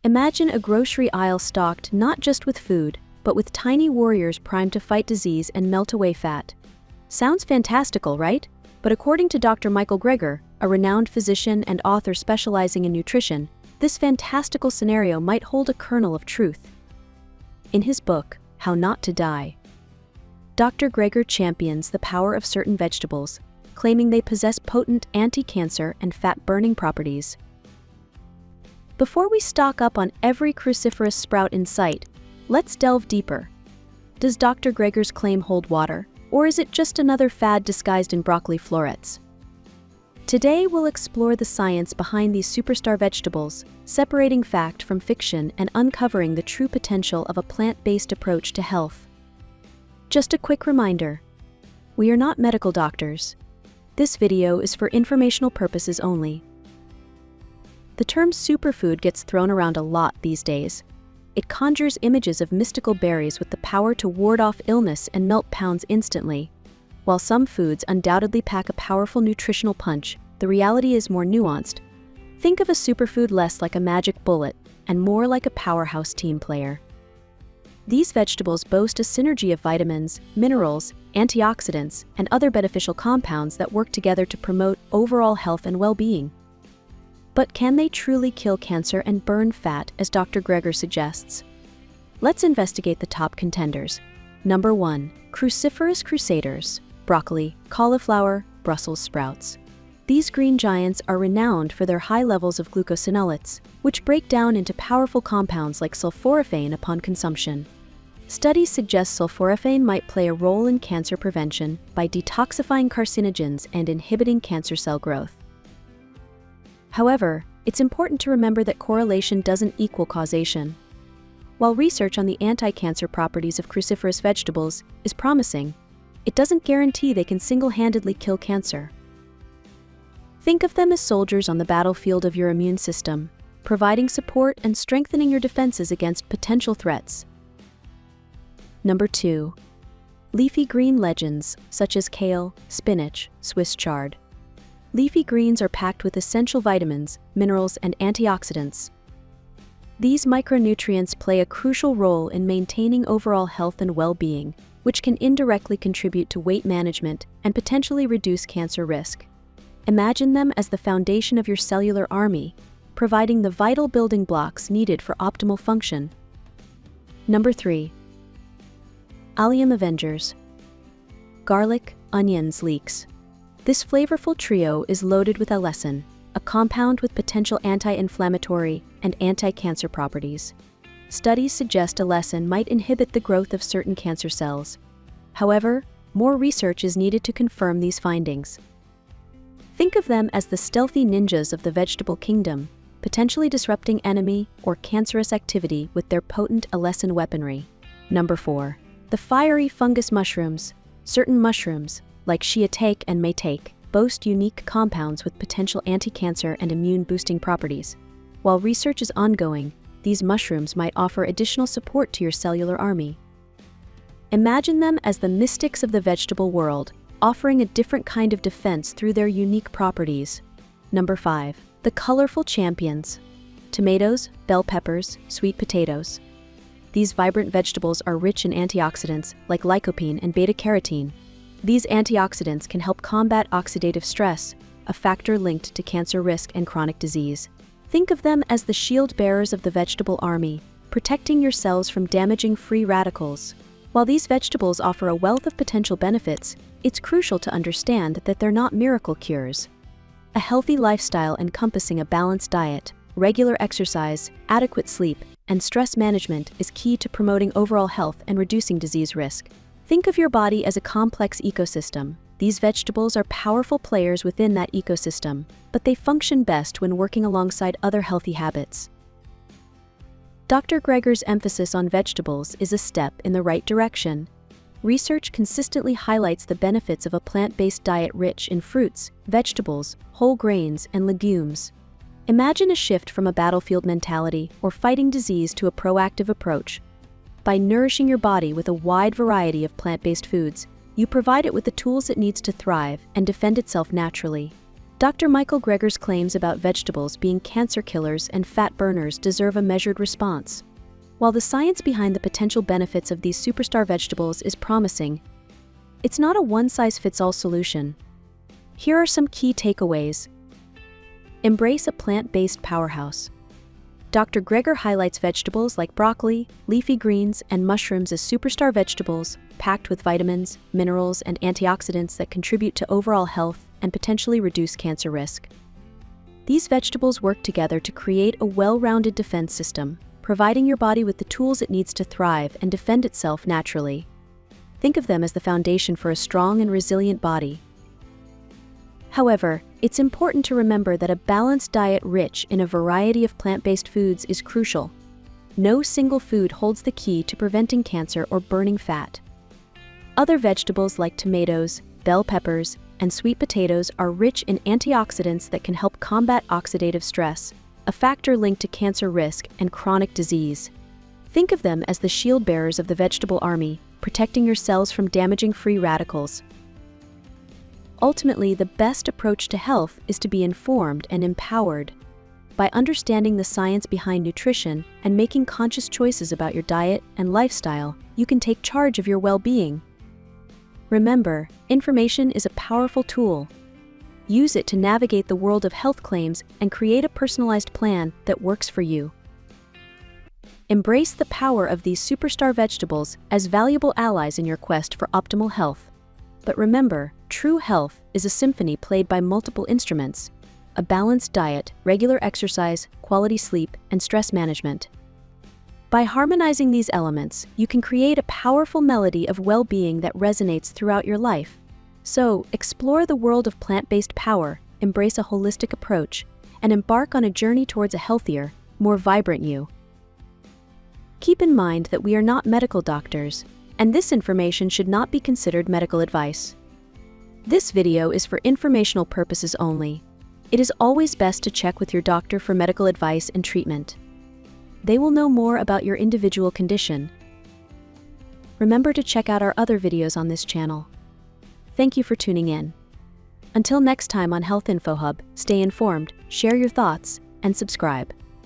Imagine a grocery aisle stocked not just with food, but with tiny warriors primed to fight disease and melt away fat. Sounds fantastical, right? But according to Dr. Michael Greger, a renowned physician and author specializing in nutrition, this fantastical scenario might hold a kernel of truth. In his book, How Not to Die, Dr. Greger champions the power of certain vegetables, claiming they possess potent anti-cancer and fat-burning properties. Before we stock up on every cruciferous sprout in sight, let's delve deeper. Does Dr. Greger's claim hold water, or is it just another fad disguised in broccoli florets? Today we'll explore the science behind these superstar vegetables, separating fact from fiction and uncovering the true potential of a plant-based approach to health. Just a quick reminder, we are not medical doctors. This video is for informational purposes only. The term superfood gets thrown around a lot these days. It conjures images of mystical berries with the power to ward off illness and melt pounds instantly. While some foods undoubtedly pack a powerful nutritional punch, the reality is more nuanced. Think of a superfood less like a magic bullet and more like a powerhouse team player. These vegetables boast a synergy of vitamins, minerals, antioxidants, and other beneficial compounds that work together to promote overall health and well-being. But can they truly kill cancer and burn fat, as Dr. Greger suggests? Let's investigate the top contenders. Number 1. Cruciferous crusaders: broccoli, cauliflower, Brussels sprouts. These green giants are renowned for their high levels of glucosinolates, which break down into powerful compounds like sulforaphane upon consumption. Studies suggest sulforaphane might play a role in cancer prevention by detoxifying carcinogens and inhibiting cancer cell growth. However, it's important to remember that correlation doesn't equal causation. While research on the anti-cancer properties of cruciferous vegetables is promising, it doesn't guarantee they can single-handedly kill cancer. Think of them as soldiers on the battlefield of your immune system, providing support and strengthening your defenses against potential threats. Number 2. Leafy green legends, such as kale, spinach, Swiss chard. Leafy greens are packed with essential vitamins, minerals, and antioxidants. These micronutrients play a crucial role in maintaining overall health and well-being, which can indirectly contribute to weight management and potentially reduce cancer risk. Imagine them as the foundation of your cellular army, providing the vital building blocks needed for optimal function. Number 3. Allium Avengers: garlic, onions, leeks. This flavorful trio is loaded with allicin, a compound with potential anti-inflammatory and anti-cancer properties. Studies suggest allicin might inhibit the growth of certain cancer cells. However, more research is needed to confirm these findings. Think of them as the stealthy ninjas of the vegetable kingdom, potentially disrupting enemy or cancerous activity with their potent allicin weaponry. Number 4. The fiery fungus mushrooms. Certain mushrooms, like shiitake and maitake, boast unique compounds with potential anti-cancer and immune-boosting properties. While research is ongoing, these mushrooms might offer additional support to your cellular army. Imagine them as the mystics of the vegetable world, offering a different kind of defense through their unique properties. Number 5. The colorful champions: tomatoes, bell peppers, sweet potatoes. These vibrant vegetables are rich in antioxidants like lycopene and beta-carotene. These antioxidants can help combat oxidative stress, a factor linked to cancer risk and chronic disease. Think of them as the shield bearers of the vegetable army, protecting your cells from damaging free radicals. While these vegetables offer a wealth of potential benefits, it's crucial to understand that they're not miracle cures. A healthy lifestyle encompassing a balanced diet, regular exercise, adequate sleep, and stress management is key to promoting overall health and reducing disease risk. Think of your body as a complex ecosystem. These vegetables are powerful players within that ecosystem, but they function best when working alongside other healthy habits. Dr. Greger's emphasis on vegetables is a step in the right direction. Research consistently highlights the benefits of a plant-based diet rich in fruits, vegetables, whole grains, and legumes. Imagine a shift from a battlefield mentality or fighting disease to a proactive approach. By nourishing your body with a wide variety of plant-based foods, you provide it with the tools it needs to thrive and defend itself naturally. Dr. Michael Greger's claims about vegetables being cancer killers and fat burners deserve a measured response. While the science behind the potential benefits of these superstar vegetables is promising, it's not a one-size-fits-all solution. Here are some key takeaways. Embrace a plant-based powerhouse. Dr. Greger highlights vegetables like broccoli, leafy greens, and mushrooms as superstar vegetables, packed with vitamins, minerals, and antioxidants that contribute to overall health and potentially reduce cancer risk. These vegetables work together to create a well-rounded defense system, providing your body with the tools it needs to thrive and defend itself naturally. Think of them as the foundation for a strong and resilient body. However, it's important to remember that a balanced diet rich in a variety of plant-based foods is crucial. No single food holds the key to preventing cancer or burning fat. Other vegetables like tomatoes, bell peppers, and sweet potatoes are rich in antioxidants that can help combat oxidative stress, a factor linked to cancer risk and chronic disease. Think of them as the shield bearers of the vegetable army, protecting your cells from damaging free radicals. Ultimately, the best approach to health is to be informed and empowered. By understanding the science behind nutrition and making conscious choices about your diet and lifestyle, you can take charge of your well-being. Remember, information is a powerful tool. Use it to navigate the world of health claims and create a personalized plan that works for you. Embrace the power of these superstar vegetables as valuable allies in your quest for optimal health. But remember, true health is a symphony played by multiple instruments: a balanced diet, regular exercise, quality sleep, and stress management. By harmonizing these elements, you can create a powerful melody of well-being that resonates throughout your life. So, explore the world of plant-based power, embrace a holistic approach, and embark on a journey towards a healthier, more vibrant you. Keep in mind that we are not medical doctors, and this information should not be considered medical advice. This video is for informational purposes only. It is always best to check with your doctor for medical advice and treatment. They will know more about your individual condition. Remember to check out our other videos on this channel. Thank you for tuning in. Until next time on Health InfoHub, stay informed, share your thoughts, and subscribe.